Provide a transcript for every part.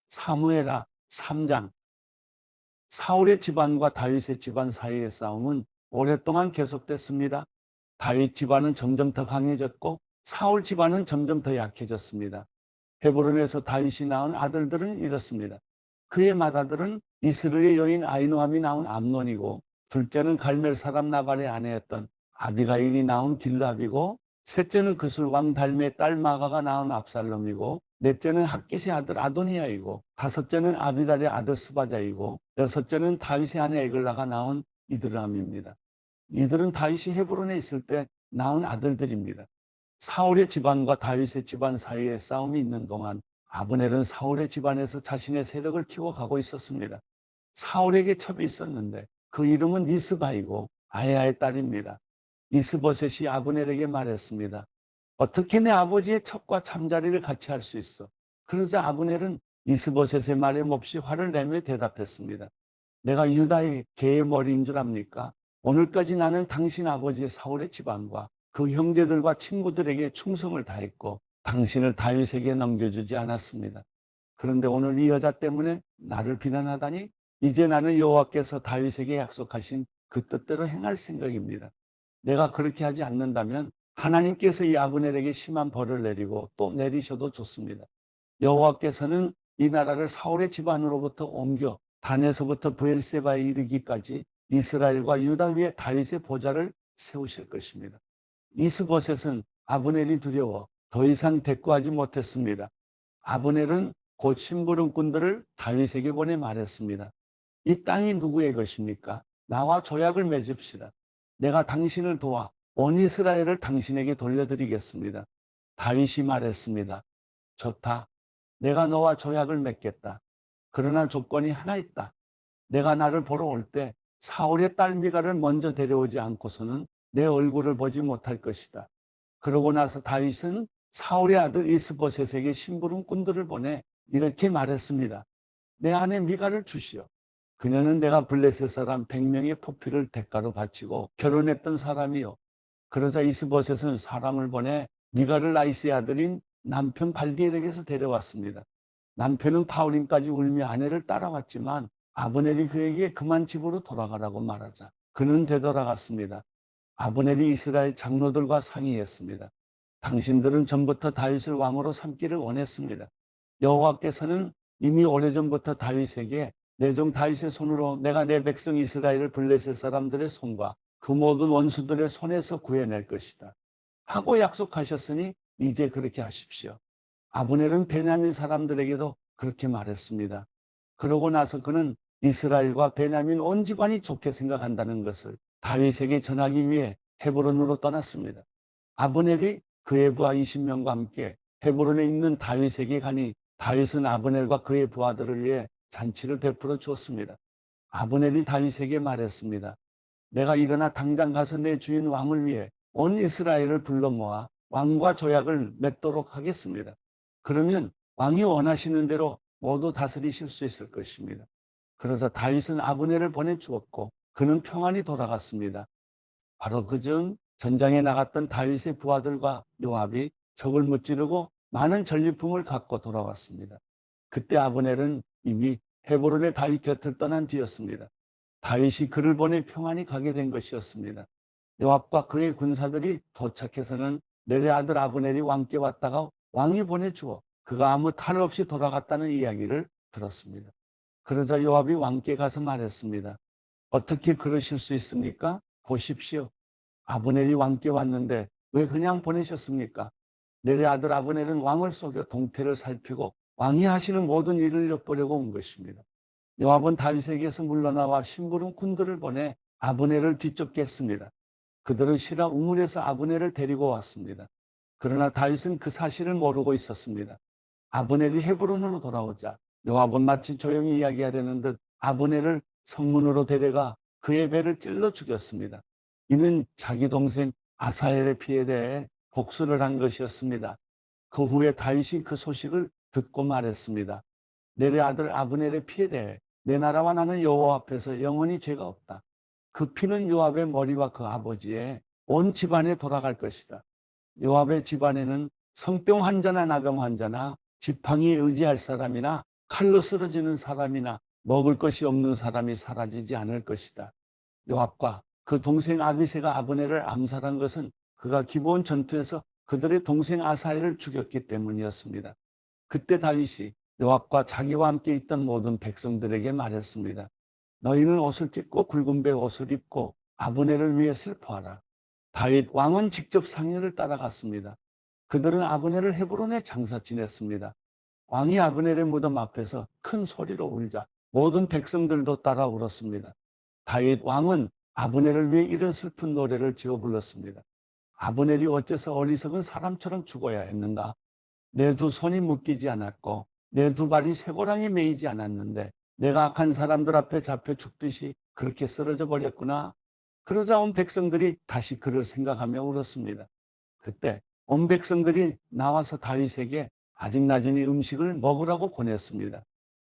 사무엘하 3장. 사울의 집안과 다윗의 집안 사이의 싸움은 오랫동안 계속됐습니다. 다윗 집안은 점점 더 강해졌고 사울 집안은 점점 더 약해졌습니다. 헤브론에서 다윗이 낳은 아들들은 이렇습니다. 그의 맏아들은 이스라엘의 여인 아히노함이 낳은 암논이고, 둘째는 갈멜 사람 나발의 아내였던 아비가일이 낳은 길랍이고, 셋째는 그술 왕 달메의 딸 마가가 낳은 압살롬이고, 넷째는 핫깃의 아들 아도니아이고, 다섯째는 아비달의 아들 스바자이고, 여섯째는 다윗의 아내 에글라가 낳은 이드람입니다. 이들은 다윗이 헤브론에 있을 때 낳은 아들들입니다. 사울의 집안과 다윗의 집안 사이에 싸움이 있는 동안 아브넬은 사울의 집안에서 자신의 세력을 키워가고 있었습니다. 사울에게 첩이 있었는데 그 이름은 리스바이고 아야의 딸입니다. 이스보셋이 아브넬에게 말했습니다. 어떻게 내 아버지의 첩과 잠자리를 같이 할 수 있어? 그러자 아브넬은 이스보셋의 말에 몹시 화를 내며 대답했습니다. 내가 유다의 개의 머리인 줄 압니까? 오늘까지 나는 당신 아버지의 사울의 집안과 그 형제들과 친구들에게 충성을 다했고 당신을 다윗에게 넘겨주지 않았습니다. 그런데 오늘 이 여자 때문에 나를 비난하다니, 이제 나는 여호와께서 다윗에게 약속하신 그 뜻대로 행할 생각입니다. 내가 그렇게 하지 않는다면 하나님께서 이 아브넬에게 심한 벌을 내리고 또 내리셔도 좋습니다. 여호와께서는 이 나라를 사울의 집안으로부터 옮겨 단에서부터 브엘세바에 이르기까지 이스라엘과 유다 위에 다윗의 보좌를 세우실 것입니다. 이스보셋은 아브넬이 두려워 더 이상 대꾸하지 못했습니다. 아브넬은 곧 심부름꾼들을 다윗에게 보내 말했습니다. 이 땅이 누구의 것입니까? 나와 조약을 맺읍시다. 내가 당신을 도와 온 이스라엘을 당신에게 돌려드리겠습니다. 다윗이 말했습니다. 좋다. 내가 너와 조약을 맺겠다. 그러나 조건이 하나 있다. 내가 나를 보러 올 때 사울의 딸 미가를 먼저 데려오지 않고서는 내 얼굴을 보지 못할 것이다. 그러고 나서 다윗은 사울의 아들 이스보셋에게 심부름꾼들을 보내 이렇게 말했습니다. 내 아내 미가를 주시오. 그녀는 내가 블레셋 사람 100명의 포피를 대가로 바치고 결혼했던 사람이요. 그러자 이스보셋은 사람을 보내 미가를 나이스의 아들인 남편 발디엘에게서 데려왔습니다. 남편은 바울임까지 울며 아내를 따라왔지만 아브넬이 그에게 그만 집으로 돌아가라고 말하자 그는 되돌아갔습니다. 아브넬이 이스라엘 장로들과 상의했습니다. 당신들은 전부터 다윗을 왕으로 삼기를 원했습니다. 여호와께서는 이미 오래전부터 다윗에게 내 종 다윗의 손으로 내가 내 백성 이스라엘을 블레셋 사람들의 손과 그 모든 원수들의 손에서 구해낼 것이다 하고 약속하셨으니 이제 그렇게 하십시오. 아브넬은 베냐민 사람들에게도 그렇게 말했습니다. 그러고 나서 그는 이스라엘과 베냐민 온 집안이 좋게 생각한다는 것을 다윗에게 전하기 위해 헤브론으로 떠났습니다. 아브넬이 그의 부하 20명과 함께 헤브론에 있는 다윗에게 가니 다윗은 아브넬과 그의 부하들을 위해 잔치를 베풀어 주었습니다. 아브넬이 다윗에게 말했습니다. 내가 일어나 당장 가서 내 주인 왕을 위해 온 이스라엘을 불러 모아 왕과 조약을 맺도록 하겠습니다. 그러면 왕이 원하시는 대로 모두 다스리실 수 있을 것입니다. 그러자 다윗은 아브넬을 보내주었고 그는 평안히 돌아갔습니다. 바로 그중 전장에 나갔던 다윗의 부하들과 요압이 적을 무찌르고 많은 전리품을 갖고 돌아왔습니다. 그때 아브넬은 이미 헤브론의 다윗 곁을 떠난 뒤였습니다. 다윗이 그를 보내 평안히 가게 된 것이었습니다. 요압과 그의 군사들이 도착해서는 넬의 아들 아브넬이 왕께 왔다가 왕이 보내주어 그가 아무 탈 없이 돌아갔다는 이야기를 들었습니다. 그러자 요압이 왕께 가서 말했습니다. 어떻게 그러실 수 있습니까? 보십시오. 아브넬이 왕께 왔는데 왜 그냥 보내셨습니까? 넬의 아들 아브넬은 왕을 속여 동태를 살피고 왕이 하시는 모든 일을 엿보려고 온 것입니다. 요압은 다윗에게서 물러나와 심부름꾼들을 보내 아브넬을 뒤쫓게 했습니다. 그들은 시라 우물에서 아브넬을 데리고 왔습니다. 그러나 다윗은 그 사실을 모르고 있었습니다. 아브넬이 헤브론으로 돌아오자 요압은 마치 조용히 이야기하려는 듯 아브넬을 성문으로 데려가 그의 배를 찔러 죽였습니다. 이는 자기 동생 아사엘의 피에 대해 복수를 한 것이었습니다. 그 후에 다윗이 그 소식을 듣고 말했습니다. 넬의 아들 아브넬의 피에 대해 내 나라와 나는 여호와 앞에서 영원히 죄가 없다. 그 피는 요압의 머리와 그 아버지의 온 집안에 돌아갈 것이다. 요압의 집안에는 성병 환자나 나병 환자나 지팡이에 의지할 사람이나 칼로 쓰러지는 사람이나 먹을 것이 없는 사람이 사라지지 않을 것이다. 요압과 그 동생 아비새가 아브넬을 암살한 것은 그가 기브온 전투에서 그들의 동생 아사엘을 죽였기 때문이었습니다. 그때 다윗이 요압과 자기와 함께 있던 모든 백성들에게 말했습니다. 너희는 옷을 찢고 굵은 배 옷을 입고 아브넬을 위해 슬퍼하라. 다윗 왕은 직접 상인을 따라갔습니다. 그들은 아브넬을 헤브론에 장사 지냈습니다. 왕이 아브넬의 무덤 앞에서 큰 소리로 울자 모든 백성들도 따라 울었습니다. 다윗 왕은 아브넬을 위해 이런 슬픈 노래를 지어 불렀습니다. 아브넬이 어째서 어리석은 사람처럼 죽어야 했는가? 내 두 손이 묶이지 않았고 내 두 발이 쇠고랑에 매이지 않았는데 내가 악한 사람들 앞에 잡혀 죽듯이 그렇게 쓰러져 버렸구나. 그러자 온 백성들이 다시 그를 생각하며 울었습니다. 그때 온 백성들이 나와서 다윗에게 아직 낮으니 음식을 먹으라고 보냈습니다.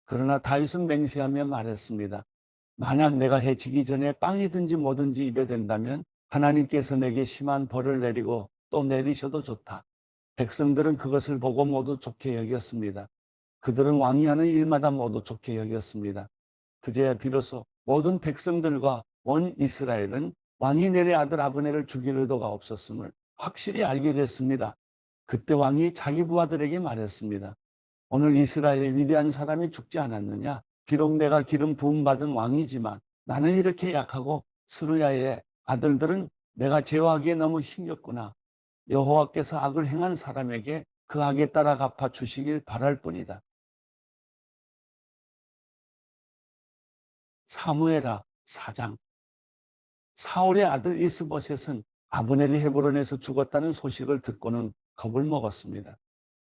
그러나 다윗은 맹세하며 말했습니다. 만약 내가 해지기 전에 빵이든지 뭐든지 입에 댄다면 하나님께서 내게 심한 벌을 내리고 또 내리셔도 좋다. 백성들은 그것을 보고 모두 좋게 여겼습니다. 그들은 왕이 하는 일마다 모두 좋게 여겼습니다. 그제야 비로소 모든 백성들과 온 이스라엘은 왕이 내의 아들 아브넬을 죽일 의도가 없었음을 확실히 알게 됐습니다. 그때 왕이 자기 부하들에게 말했습니다. 오늘 이스라엘의 위대한 사람이 죽지 않았느냐? 비록 내가 기름 부음 받은 왕이지만 나는 이렇게 약하고 스루야의 아들들은 내가 제어하기에 너무 힘겹구나. 여호와께서 악을 행한 사람에게 그 악에 따라 갚아 주시길 바랄 뿐이다. 사무엘하 4장. 사울의 아들 이스보셋은 아브넬이 헤브론에서 죽었다는 소식을 듣고는 겁을 먹었습니다.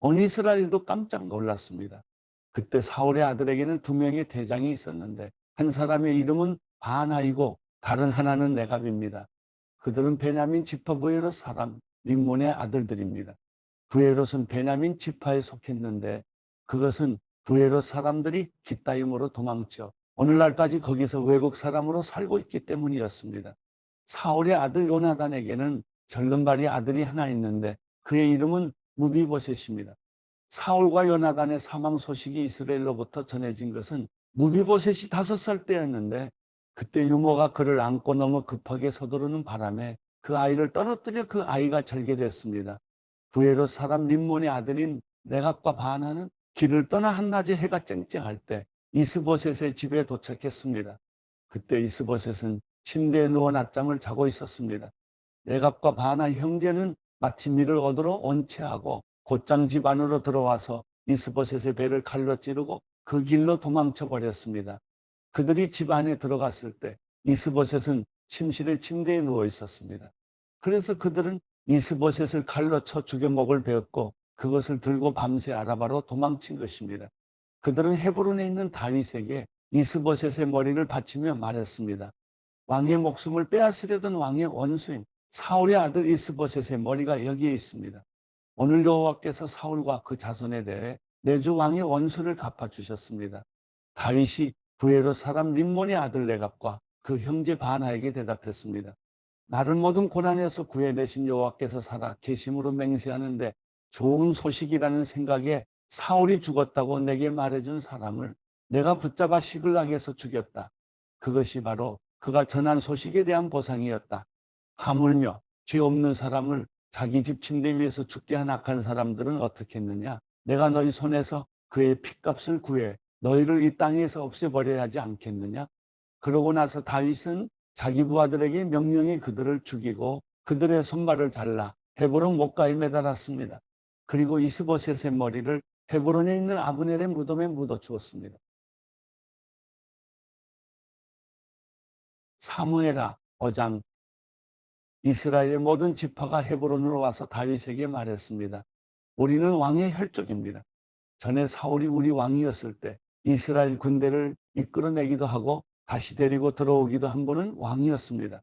온 이스라엘도 깜짝 놀랐습니다. 그때 사울의 아들에게는 두 명의 대장이 있었는데 한 사람의 이름은 바나이고 다른 하나는 레갑입니다. 그들은 베냐민 지파 부에롯 사람 림몬의 아들들입니다. 부에롯은 베냐민 지파에 속했는데 그것은 부에롯 사람들이 깃다임으로 도망쳐 오늘날까지 거기서 외국 사람으로 살고 있기 때문이었습니다. 사울의 아들 요나단에게는 절름발이 아들이 하나 있는데 그의 이름은 무비보셋입니다. 사울과 요나단의 사망 소식이 이스라엘로부터 전해진 것은 무비보셋이 5살 때였는데 그때 유모가 그를 안고 너무 급하게 서두르는 바람에 그 아이를 떨어뜨려 그 아이가 절개됐습니다. 부에롯 사람 림몬의 아들인 레갑과 바나는 길을 떠나 한낮에 해가 쨍쨍할 때 이스보셋의 집에 도착했습니다. 그때 이스보셋은 침대에 누워 낮잠을 자고 있었습니다. 레갑과 바나 형제는 마침 이를 얻으러 온 채하고 곧장 집 안으로 들어와서 이스보셋의 배를 칼로 찌르고 그 길로 도망쳐 버렸습니다. 그들이 집 안에 들어갔을 때 이스보셋은 침실의 침대에 누워 있었습니다. 그래서 그들은 이스보셋을 칼로 쳐 죽여 먹을 베었고 그것을 들고 밤새 아라바로 도망친 것입니다. 그들은 헤브론에 있는 다윗에게 이스보셋의 머리를 바치며 말했습니다. 왕의 목숨을 빼앗으려던 왕의 원수인 사울의 아들 이스보셋의 머리가 여기에 있습니다. 오늘 여호와께서 사울과 그 자손에 대해 내 주 왕의 원수를 갚아주셨습니다. 다윗이 부에롯 사람 림몬의 아들 레갑과 그 형제 바나에게 대답했습니다. 나를 모든 고난에서 구해내신 여호와께서 살아 계심으로 맹세하는데 좋은 소식이라는 생각에 사울이 죽었다고 내게 말해준 사람을 내가 붙잡아 시글락에서 죽였다. 그것이 바로 그가 전한 소식에 대한 보상이었다. 하물며 죄 없는 사람을 자기 집 침대 위에서 죽게 한 악한 사람들은 어떻게 했느냐? 내가 너희 손에서 그의 핏값을 구해 너희를 이 땅에서 없애버려야 하지 않겠느냐? 그러고 나서 다윗은 자기 부하들에게 명령해 그들을 죽이고 그들의 손발을 잘라 헤브론 못가에 매달았습니다. 그리고 이스보셋의 머리를 헤브론에 있는 아브넬의 무덤에 묻어 주었습니다. 사무엘하 5장. 이스라엘의 모든 지파가 헤브론으로 와서 다윗에게 말했습니다. 우리는 왕의 혈족입니다. 전에 사울이 우리 왕이었을 때 이스라엘 군대를 이끌어내기도 하고 다시 데리고 들어오기도 한 분은 왕이었습니다.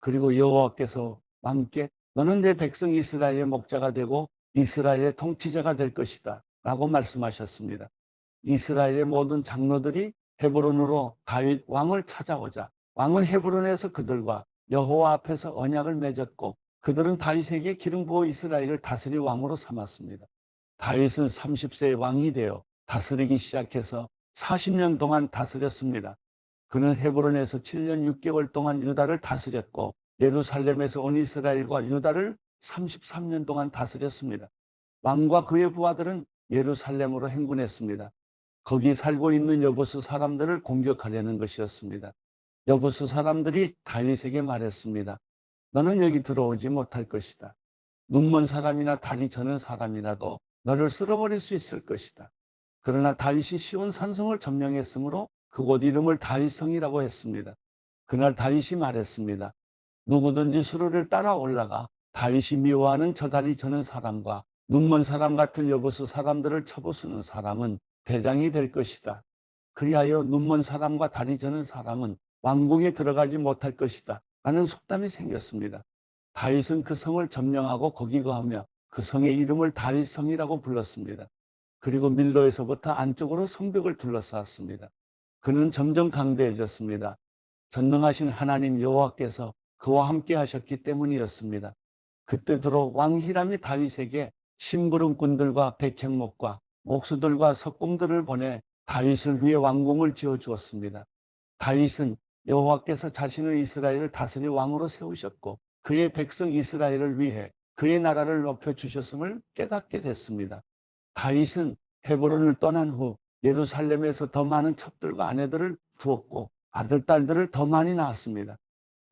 그리고 여호와께서 왕께 너는 내 백성 이스라엘의 목자가 되고 이스라엘의 통치자가 될 것이다 라고 말씀하셨습니다. 이스라엘의 모든 장로들이 헤브론으로 다윗 왕을 찾아오자 왕은 헤브론에서 그들과 여호와 앞에서 언약을 맺었고 그들은 다윗에게 기름 부어 이스라엘을 다스릴 왕으로 삼았습니다. 다윗은 30세의 왕이 되어 다스리기 시작해서 40년 동안 다스렸습니다. 그는 헤브론에서 7년 6개월 동안 유다를 다스렸고 예루살렘에서 온 이스라엘과 유다를 33년 동안 다스렸습니다. 왕과 그의 부하들은 예루살렘으로 행군했습니다. 거기 살고 있는 여부스 사람들을 공격하려는 것이었습니다. 여부스 사람들이 다윗에게 말했습니다. 너는 여기 들어오지 못할 것이다. 눈먼 사람이나 다리 저는 사람이라도 너를 쓸어버릴 수 있을 것이다. 그러나 다윗이 시온 산성을 점령했으므로 그곳 이름을 다윗성이라고 했습니다. 그날 다윗이 말했습니다. 누구든지 수로를 따라 올라가 다윗이 미워하는 저 다리 저는 사람과 눈먼 사람 같은 여부스 사람들을 쳐부수는 사람은 대장이 될 것이다. 그리하여 눈먼 사람과 다리 저는 사람은 왕궁에 들어가지 못할 것이다. 라는 속담이 생겼습니다. 다윗은 그 성을 점령하고 거기 거하며 그 성의 이름을 다윗성이라고 불렀습니다. 그리고 밀로에서부터 안쪽으로 성벽을 둘러쌌습니다. 그는 점점 강대해졌습니다. 전능하신 하나님 여호와께서 그와 함께 하셨기 때문이었습니다. 그때 들어 왕 히람이 다윗에게 심부름꾼들과 백향목과 목수들과 석공들을 보내 다윗을 위해 왕궁을 지어주었습니다. 다윗은 여호와께서 자신을 이스라엘을 다스릴 왕으로 세우셨고 그의 백성 이스라엘을 위해 그의 나라를 높여주셨음을 깨닫게 됐습니다. 다윗은 헤브론을 떠난 후 예루살렘에서 더 많은 첩들과 아내들을 두었고 아들, 딸들을 더 많이 낳았습니다.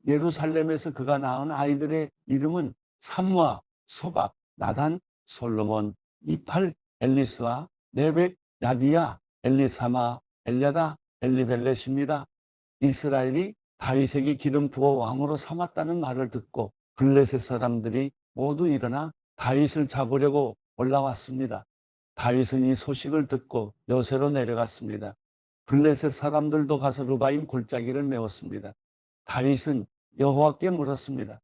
예루살렘에서 그가 낳은 아이들의 이름은 삼무아, 소박, 나단, 솔로몬, 이팔, 엘리스와 네벡, 야비야, 엘리사마, 엘야다, 엘리벨렛입니다. 이스라엘이 다윗에게 기름 부어 왕으로 삼았다는 말을 듣고 블레셋 사람들이 모두 일어나 다윗을 잡으려고 올라왔습니다. 다윗은 이 소식을 듣고 여세로 내려갔습니다. 블레셋 사람들도 가서 르바임 골짜기를 메웠습니다. 다윗은 여호와께 물었습니다.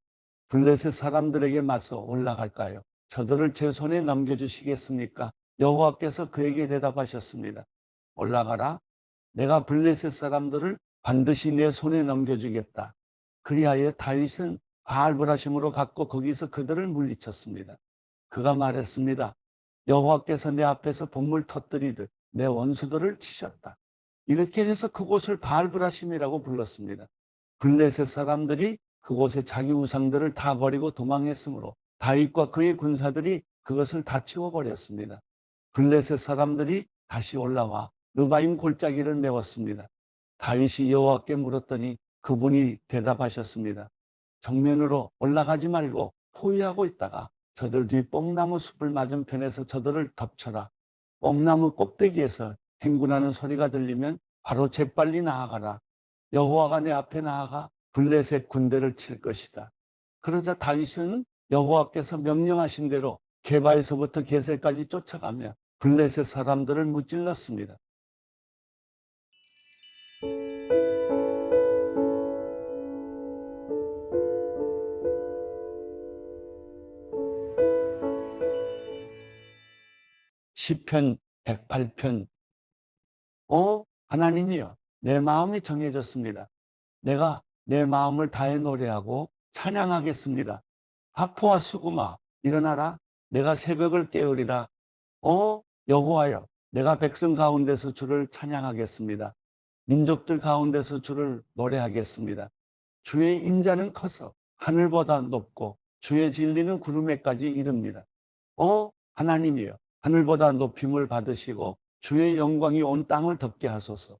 블레셋 사람들에게 맞서 올라갈까요? 저들을 제 손에 넘겨주시겠습니까? 여호와께서 그에게 대답하셨습니다. 올라가라. 내가 블레셋 사람들을 반드시 내 손에 넘겨주겠다. 그리하여 다윗은 바알브라심으로 갔고 거기서 그들을 물리쳤습니다. 그가 말했습니다. 여호와께서 내 앞에서 bom을 터뜨리듯 내 원수들을 치셨다. 이렇게 해서 그곳을 바알브라심이라고 불렀습니다. 블레셋 사람들이 그곳에 자기 우상들을 다 버리고 도망했으므로 다윗과 그의 군사들이 그것을 다 치워버렸습니다. 블레셋 사람들이 다시 올라와 르바임 골짜기를 메웠습니다. 다윗이 여호와께 물었더니 그분이 대답하셨습니다. 정면으로 올라가지 말고 포위하고 있다가 저들 뒤 뽕나무 숲을 맞은편에서 저들을 덮쳐라. 뽕나무 꼭대기에서 행군하는 소리가 들리면 바로 재빨리 나아가라. 여호와가 내 앞에 나아가 블레셋 군대를 칠 것이다. 그러자 다윗은 여호와께서 명령하신 대로 게바에서부터 게셀까지 쫓아가며 블레셋 사람들을 무찔렀습니다. 시편 108편. 하나님이여, 내 마음이 정해졌습니다. 내가 내 마음을 다해 노래하고 찬양하겠습니다. 하포와 수구마, 일어나라. 내가 새벽을 깨우리라. 여호와여, 내가 백성 가운데서 주를 찬양하겠습니다. 민족들 가운데서 주를 노래하겠습니다. 주의 인자는 커서 하늘보다 높고 주의 진리는 구름에까지 이릅니다. 하나님이여, 하늘보다 높임을 받으시고 주의 영광이 온 땅을 덮게 하소서.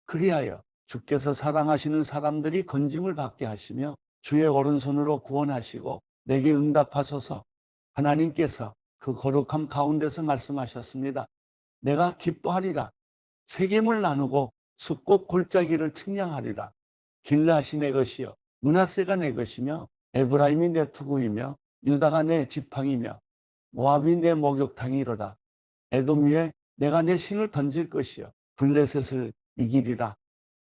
그리하여 주께서 사랑하시는 사람들이 건짐을 받게 하시며 주의 오른손으로 구원하시고 내게 응답하소서. 하나님께서 그 거룩함 가운데서 말씀하셨습니다. 내가 기뻐하리라. 세겜을 나누고 숫꽃 골짜기를 측량하리라. 길라시 내 것이요 므낫세가 내 것이며 에브라임이 내 투구이며 유다가 내 지팡이며 모압이 내 목욕탕이로다. 에돔 위에 내가 내 신을 던질 것이요 블레셋을 이기리라.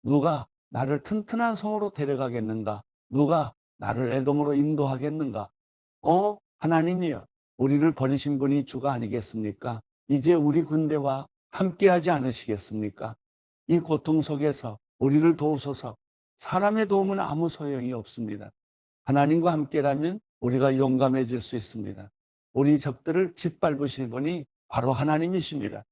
누가 나를 튼튼한 성으로 데려가겠는가? 누가 나를 에돔으로 인도하겠는가? 하나님이여, 우리를 버리신 분이 주가 아니겠습니까? 이제 우리 군대와 함께하지 않으시겠습니까? 이 고통 속에서 우리를 도우소서. 사람의 도움은 아무 소용이 없습니다. 하나님과 함께라면 우리가 용감해질 수 있습니다. 우리 적들을 짓밟으실 분이 바로 하나님이십니다.